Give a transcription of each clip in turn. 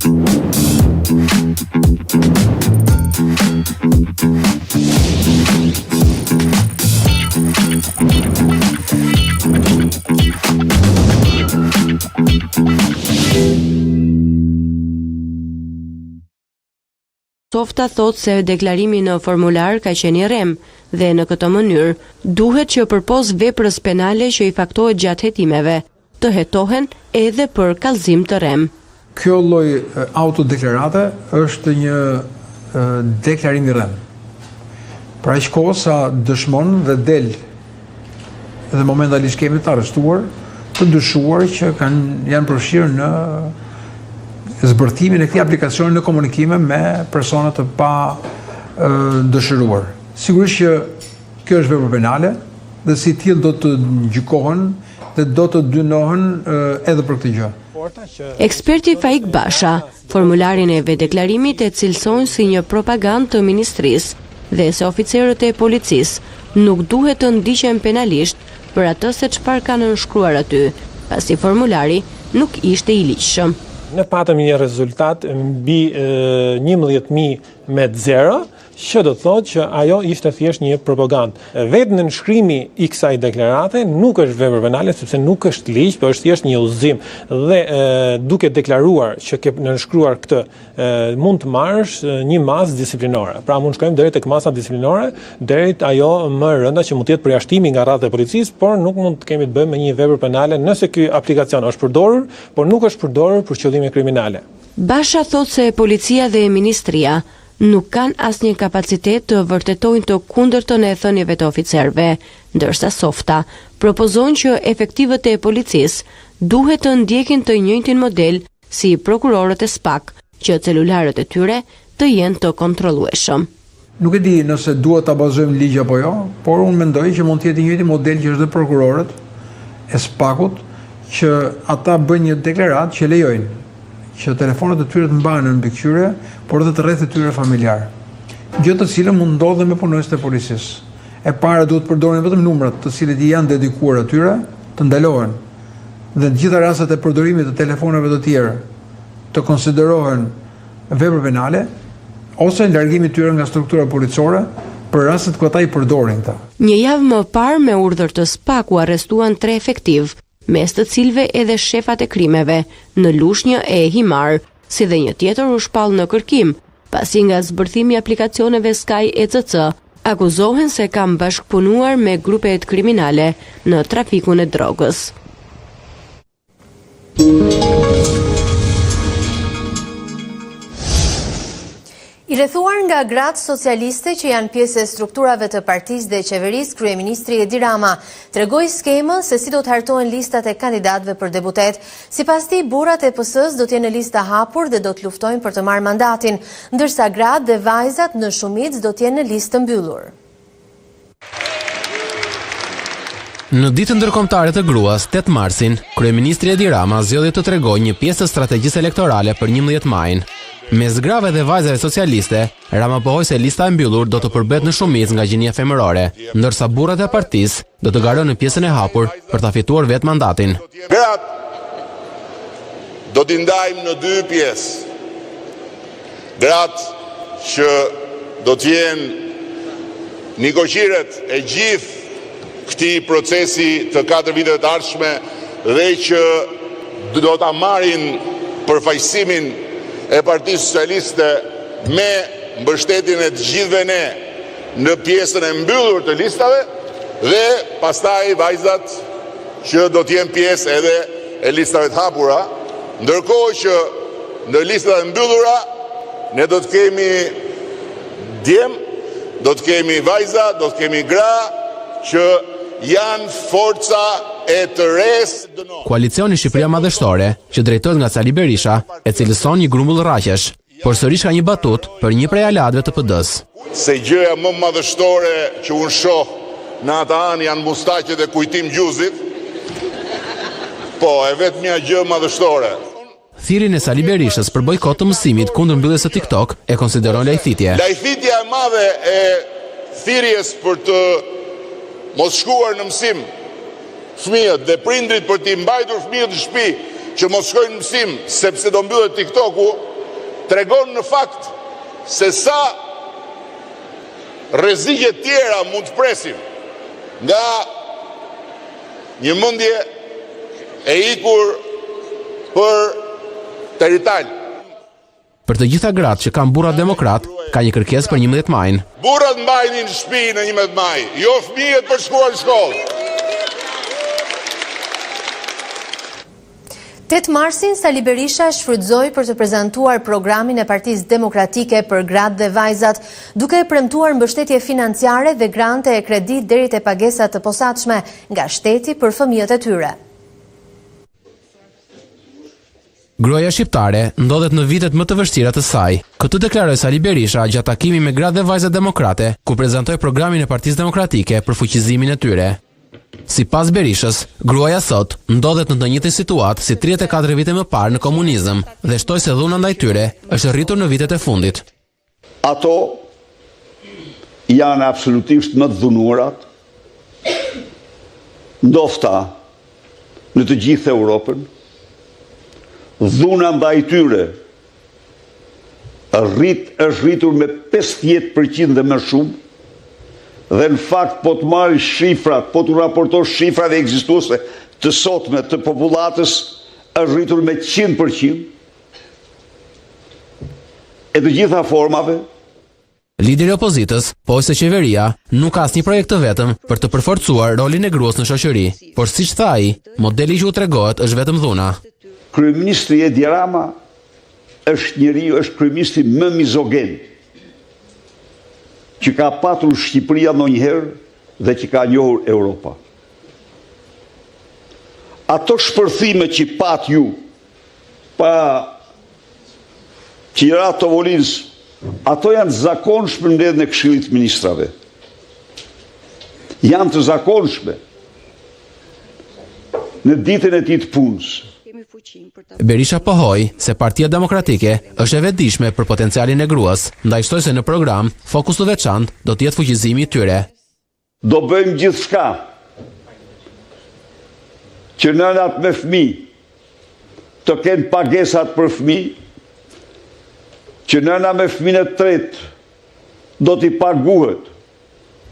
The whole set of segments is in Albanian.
Softa thot se deklarimi në formular ka qenë i rrem dhe në këtë mënyrë duhet që përpos veprës penale që i faktohet gjatë hetimeve të hetohen edhe për kallëzim të rrem. Kjo lloj autodeklarate është një deklarim i rrem. Pra aq kohë sa dëshmon dhe del dhe momentalisht kemi të arrestuar të dyshuar që janë përfshirë në zbërthimin e këtij aplikacioni në komunikime me persona të pa dëshiruar. Sigurisht që kjo është vepër penale dhe si tillë do të gjykohen dhe do të dynohen edhe për këtë gjë. Eksperti Faik Basha, formularin e deklarimit e cilësojnë si një propagandë të ministrisë dhe se oficerët e policisë nuk duhet të ndiqen penalisht për atë se çfarë kanë nënshkruar aty, pasi formulari nuk ishte i ligjshëm. Ne patëm një rezultat mbi 11.000 me 0, që do të thotë që ajo ishte thjesht një propagandë. Vetë nënshkrimi i kësaj deklarate nuk është vepër penale sepse nuk është ligj, por është thjesht një udhëzim dhe duke deklaruar që ke nënshkruar këtë mund të marrësh një masë disiplinore. Pra mund shkojmë deri tek masa disiplinore, deri ajo më e rënda që mund të jetë përjashtimi nga radha e policisë, por nuk mund të kemi të bëjmë me një vepër penale nëse ky aplikacion është përdorur, por nuk është përdorur për qëllime kriminale. Basha thot se policia dhe ministria nuk kanë asnjë kapacitet të vërtetojnë të kundërtën e thënieve të oficerëve, ndërsa Softa propozon që efektivët e policisë duhet të ndjekin të njëjtin model si prokurorët e SPAK, që celularët e tyre të jenë të kontrollueshëm. Nuk e di nëse duhet ta bazojmë ligj apo jo, por unë mendoj që mund të jetë i njëjti model që është dhe prokurorët e SPAK-ut, që ata bëjnë një deklaratë që lejojnë që telefonat e tyre të mbahen në mbikëqyrje, por edhe të rreth e tyre familjar. Gjë të cilën mund ndodhe me punonjësit e policisë. E para duhet përdoren vetëm numrat të cilët i janë dedikuar atyre, të ndalohen. Dhe në gjitha rastet e përdorimit të telefonave të tjerë të konsiderohen vepër penale ose largimi i tyre nga struktura policore për rastet ku ata i përdorin këta. Një javë më parë me urdhër të SPAK u arrestuan 3 efektiv, mes të cilëve edhe shefat e krimeve në Lushnjë e Himar, si dhe një tjetër u shpall në kërkim, pasi nga zbërthimi i aplikacioneve Sky ECC akuzohen se kanë bashkëpunuar me grupet kriminale në trafikun e drogës. I rrethuar nga gratë socialiste që janë pjesë e strukturave të partisë dhe qeverisë, kryeministri Edi Rama tregoi skemën se si do të hartohen listat e kandidatëve për deputet. Sipas tij, burrat e PS-s do të jenë në listë hapur dhe do të luftojnë për të marrë mandatin, ndërsa gratë dhe vajzat në shumicë do të jenë në listë të mbyllur. Në ditën ndërkombëtare të gruas, 8 marsin, kryeministri Edi Rama zgjodhi të tregojë një pjesë të strategjisë elektorale për 11 majin. Mes grave dhe vajzave socialiste, Rama pohoi se lista e mbyllur do të përbet në shumicë nga gjenia femërore, ndërsa burrat e partisë do të garojnë në pjesën e hapur për ta fituar vetë mandatin. Gratë do t'i ndajmë në 2 pjesë. Gratë që do t'jenë nikoqiret e gjithë këtij procesi të 4 viteve të ardhshme dhe që do ta marrin përfaqësimin e Partisë Socialiste me mbështetjen e të gjithëve ne në pjesën e mbyllur të listave dhe pastaj vajzat që do të jenë pjesë edhe e listave të hapura, ndërkohë që në listat e mbyllura ne do të kemi djem, do të kemi vajza, do të kemi gra që janë forca e të resë. Koalicioni Shqipëria Madhështore, që drejtohet nga Sali Berisha, e cilëson një grumbull rraqesh, por sërish ka një batut për një prej aleatëve të PD-s. Se gjëja më madhështore që unë shoh në ata anë janë mustaqet e kujtim gjuzit, po e vetëm një gjë madhështore. Thirrjen e Sali Berishës për bojkot të mësimit kundër mbylljes së TikTok e konsideron lajthitje. Lajthitja e madhe e thirrjes për të mos shkuar në mësim fëmijët dhe prindrit për t'i mbajtur fëmijët në shtëpi që mos shkojnë në mësim sepse do mbyllet TikToku, tregon në fakt se sa rreziqe tjera mund të presim nga një mendje e ikur për terital. Për të gjitha gratë që kanë burra demokrat, ka një kërkesë për 11 majin. Burrat mbajnë në shtëpi në 11 maj, jo fëmijët për shkuar në shkollë. 8 marsin, Sali Berisha shfrytëzoi për të prezantuar programin e Partisë Demokratike për gratë dhe vajzat, duke premtuar mbështetje financiare dhe grante e kredi deri te pagesat të posaçme nga shteti për fëmijët e tyre. Gruaja shqiptare ndodhet në vitet më të vështira të saj. Këtë deklaroi Sali Berisha gjatë takimi me gratë dhe vajzat demokrate, ku prezantoi programin e Partisë Demokratike për fuqizimin e tyre. Sipas Berishës, gruaja sot ndodhet në të njëjtën situatë si 34 vite më parë në komunizëm dhe shtoi se dhuna ndaj tyre është rritur në vitet e fundit. Ato janë absolutisht më të dhunuarat, ndofta në të gjithë Europën. Dhuna ndaj tyre është rritur me 50% dhe më shumë, dhe në fakt po të marrë shifrat, po të raportosh shifrat e ekzistuese të sotme të popullatës, është rritur me 100%. E të gjitha formave. Lideri i opozitës poi se qeveria nuk ka asnjë projekt të vetëm për të përforcuar rolin e gruas në shoqëri, por siç tha ai, modeli që u tregohet është vetëm dhuna. Kryeministri Edi Rama është kryeministri më mizogen që ka patur Shqipëria ndonjëherë dhe që ka njohur Europa. Ato shpërthime që pat ju pa qira të volinës, ato janë zakonshme në mbledhjen e Këshillit të Ministrave. Janë të zakonshme në ditën e tij të punës. Berisha pohoi se Partia Demokratike është e vetëdijshme për potencialin e gruas, ndaj shtoi se në program fokusi i veçantë do të jetë fuqizimi i tyre. Do bëjmë gjithçka që nënat me fëmijë të kenë pagesat për fëmijë, që nëna me fëmijën e tretë do t'i paguhet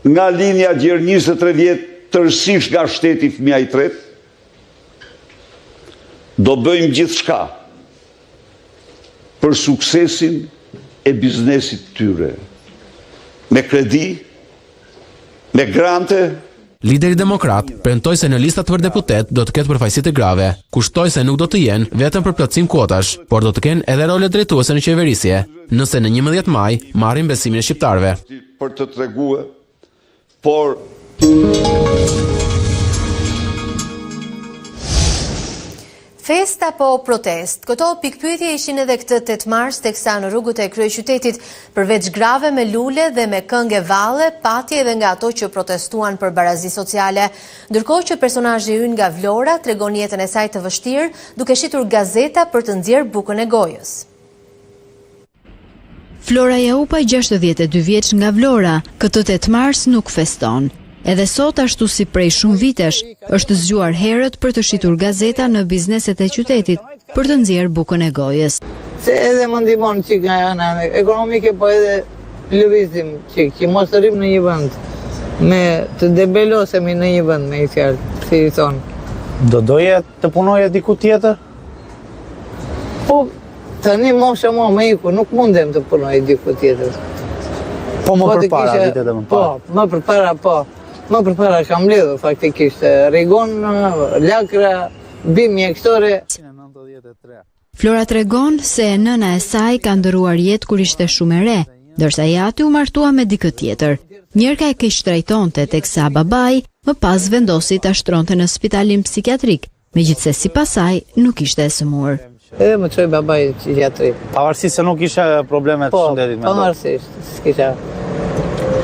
nga linja Gjerë 23 vjet tërësisht nga shteti fëmija i tretë. Do bëjmë gjithçka për suksesin e biznesit tyre. Me kredi, me grante. Lideri demokrat premtoi se në listat për deputet do të ketë përfaqësi të grave, kushtoi se nuk do të jenë vetëm për plotësim kuotash, por do të kenë edhe role drejtuese në qeverisje, nëse në 11 maj marrin besimin e shqiptarëve. Për të treguar, por Fest apo protest? Këto pikpyetje ishin edhe këtë 8 mars teksa në rrugët e kryeqytetit, përveç grave me lule dhe me këngë valle, patje edhe nga ato që protestuan për barazi sociale, ndërkohë që personazhi ynë nga Vlora tregon jetën e saj të vështirë, duke shitur gazeta për të nxjerrë bukën e gojës. Flora Jaupa, 62 vjeç nga Vlora, këtë 8 mars nuk feston. Edhe sot, ashtu si prej shumë vitesh, është zgjuar herët për të shitur gazeta në bizneset e qytetit për të nxjerrë bukën e gojës. Se edhe më ndihmon çik nga ana ekonomike, po edhe lëvizim çik, që mos rrim në një vend me të debelosemi në një vend me një fjalë, si i thon. Do doje të punoje diku tjetër? Po tani mosha më iku, nuk mundem të punoj diku tjetër. Po më përpara vitet e më parë. Po, më përpara po. Më përpara kam mbledhur faktikisht rregon, lakra, bim mjekësore. Flora tregon se nëna e saj ka ndëruar jetë kur ishte shumë e re, ndërsa jati u martua me dikë tjetër. Njërka e keq trajtonte teksa babai më pas vendosi ta shtronte në spitalin psikiatrik, megjithse sipas saj nuk ishte e sëmur. Edhe më çoi babai në psikiatri. Pavarësisht se nuk isha probleme të shëndetit me Po, pavarësisht, s'kisha.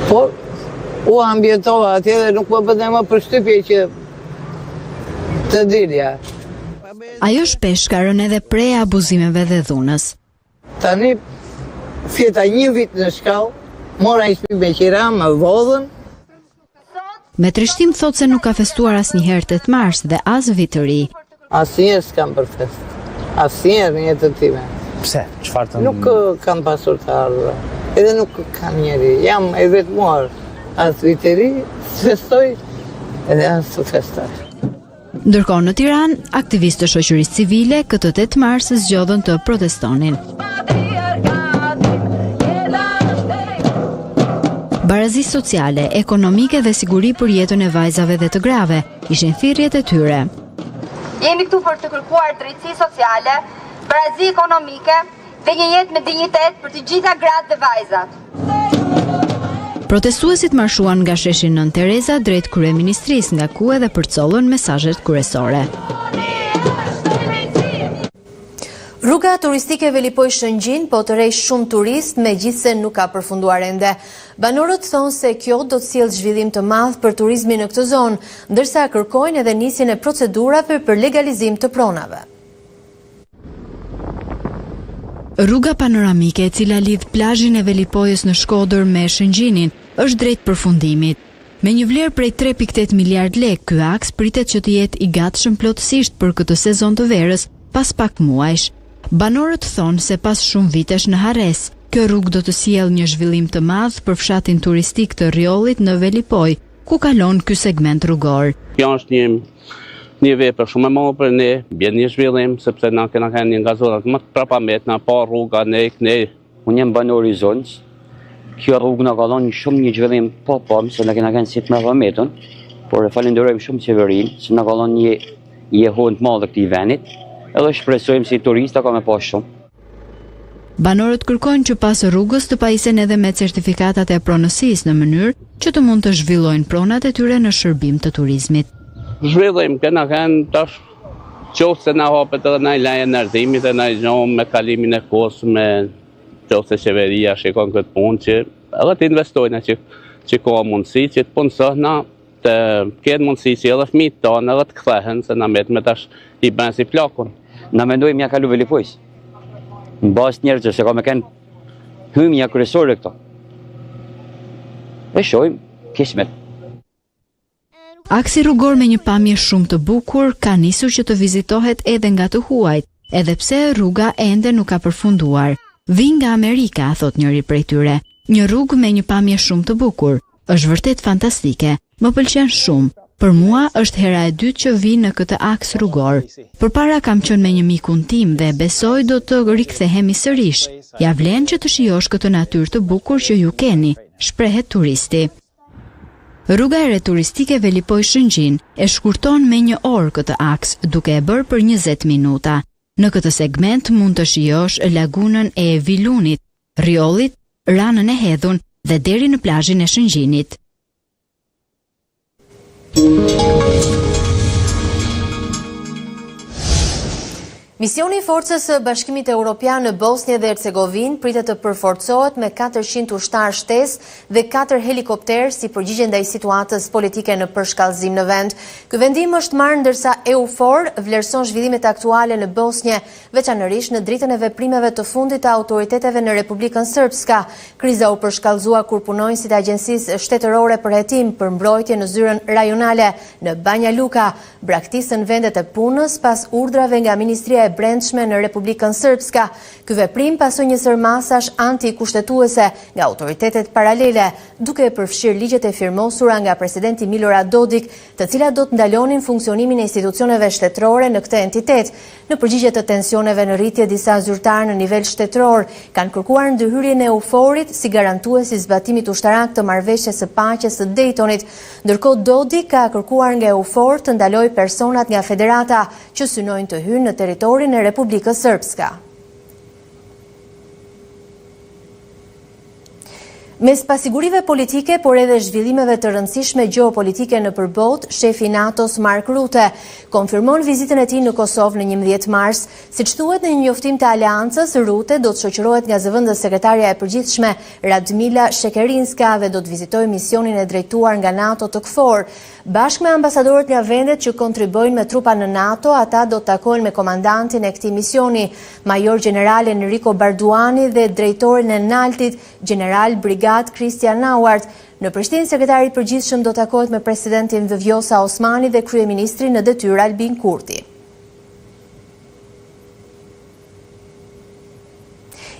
Po, u ambientova atje dhe nuk më bëte më përshtypje që të dilja. Ajo shpesh ka rënë edhe prej abuzimeve dhe dhunës. Tani, fjeta 1 vit në shkallë, mora i shpi me qira, më vodhën. Me trishtim thot se nuk ka festuar asnjëherë 8 mars dhe as vit të ri. Asnjëherë s'kam për fest. Asnjëherë në jetën time. Pse? Çfarë të... Nuk kam pasur të ardhura. Edhe nuk kam njeri. Jam e vetmuar. As viteri, festoj, edhe as të festoj. Ndërkohë në Tiranë, aktivistë të shoqërisë civile këtë 8 mars zgjodhën të protestonin. Barazi sociale, ekonomike dhe siguri për jetën e vajzave dhe të grave ishin thirrjet e tyre. Jemi këtu për të kërkuar drejtësi sociale, barazi ekonomike dhe një jetë me dinjitet për të gjitha gratë dhe vajzat. Protestuesit marshuan nga sheshi Nën Tereza drejt kryeministrisë, nga ku edhe përcollën mesazhet kryesore. Rruga turistike Velipoj Shëngjin po të rej shumë turist, megjithse nuk ka përfunduar ende. Banorët thonë se kjo do të sjellë zhvillim të madh për turizmin në këtë zonë, ndërsa kërkojnë edhe nisjen e procedurave për legalizim të pronave. Rruga panoramike e cila lidh plazhin e Velipojës në Shkodër me Shëngjinin është drejt përfundimit. Me një vlerë prej 3.8 miliard lekë, ky aks pritet që të jetë i gatshëm plotësisht për këtë sezon të verës pas pak muajsh. Banorët thonë se pas shumë vitesh në harres, kjo rrugë do të sjellë një zhvillim të madh për fshatin turistik të Rjollit në Velipoj, ku kalon ky segment rrugor. Kjo është një vepër shumë e madhe për ne, bën një zhvillim sepse na kena një nga zonat më të prapamet, na pa rruga ne. Unë jam banor i zonës. Kjo rrugë na ka dhënë shumë një zhvillim po, se na kena si të prapametën, por e falenderojmë shumë qeverinë se na ka dhënë një jehon të madhe këtij vendit. Edhe shpresojmë si turista ka me pas shumë. Banorët kërkojnë që pas rrugës të pajisen edhe me certifikatat e pronësisë në mënyrë që të mund të zhvillojnë pronat e tyre në shërbim të turizmit. Zhvillim kena kanë tash qoftë se na hapet edhe na leje ndërzimit e na gjohëm me kalimin e kohës, me qoftë se qeveria shikon këtë punë që edhe të investojnë që ka mundësi që të punësohna të ketë mundësi që edhe fëmijët tonë edhe të kthehen se na me tash i bën si plakun. Na mendojmë ja kalu Velipojës. Në bazë të njerëzve se ka me kënë hymja kryesore këto. E shojmë kismet. Aksi rrugor me një pamje shumë të bukur ka nisur që të vizitohet edhe nga të huajt, edhe pse rruga ende nuk ka përfunduar. Vin nga Amerika, thot njëri prej tyre. Një rrugë me një pamje shumë të bukur. Është vërtet fantastike. Më pëlqen shumë. Për mua është hera e dytë që vi në këtë aks rrugor. Përpara kam qenë me një mikun tim dhe besoj do të rikthehemi sërish. Ja vlen që të shijosh këtë natyrë të bukur që ju keni, shprehet turisti. Rruga e re turistike Velipoj Shëngjin e shkurton me 1 orë këtë aks, duke e bërë për 20 minuta. Në këtë segment mund të shijosh lagunën e Vilunit, Rjollit, Ranën e Hedhun dhe deri në plazhin e Shëngjinit. Misioni i Forcës së Bashkimit Evropian në Bosnjë dhe Hercegovinë pritet të përforcohet me 400 ushtarë shtesë dhe 4 helikopterë si përgjigje ndaj situatës politike në përshkallëzim në vend. Ky vendim është marrë ndërsa EUFOR vlerëson zhvillimet aktuale në Bosnjë, veçanërisht në dritën e veprimeve të fundit të autoriteteve në Republikën Srpska. Kriza u përshkallëzua kur punonjësit e Agjencisë Shtetërore për Hetim për mbrojtje në zyrën rajonale në Banja Luka braktisën vendet e punës pas urdhrave nga Ministria e Brendshme në Republikën Srpska. Ky veprim pasoi një sërmasash anti-kushtetuese nga autoritetet paralele, duke përfshirë ligjet e firmosura nga presidenti Milorad Dodik, të cilat do të ndalonin funksionimin e institucioneve shtetërore në këtë entitet. Në përgjigje të tensioneve në rritje, disa zyrtarë në nivel shtetëror kanë kërkuar ndërhyrjen e EUFOR-it si garantuesi zbatimit ushtarak të marrëveshjes së paqes së Daytonit, ndërkohë Dodik ka kërkuar nga EUFOR të ndalojë personat nga federata që synojnë të hyjnë në territorin e Republikës Srpska. Mes pasigurive politike, por edhe zhvillimeve të rëndësishme gjeopolitike në përbot, shefi NATO-s Mark Rutte konfirmon vizitën e tij në Kosovë në 11 mars. Siç thuhet në një njoftim të aleancës, Rutte do të shoqërohet nga zëvendës sekretarja e përgjithshme Radmila Shekerinska dhe do të vizitojë misionin e drejtuar nga NATO të KFOR. Bashkë me ambasadorët nga vendet që kontribojnë me trupa në NATO, ata do të takohen me komandantin e këtij misioni, Major General Enrico Barduani dhe drejtorin e Naltit, General Brigad Christian Nauart. Në Prishtinë, sekretari i përgjithshëm do të takohet me presidentin Vjosa Osmani dhe kryeministrin në detyrë Albin Kurti.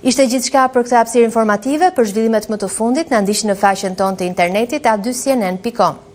Ishte gjithçka për këtë hapësirë informative. Për zhvillimet më të fundit na ndiqni në faqen tonë të internetit a2cnn.com.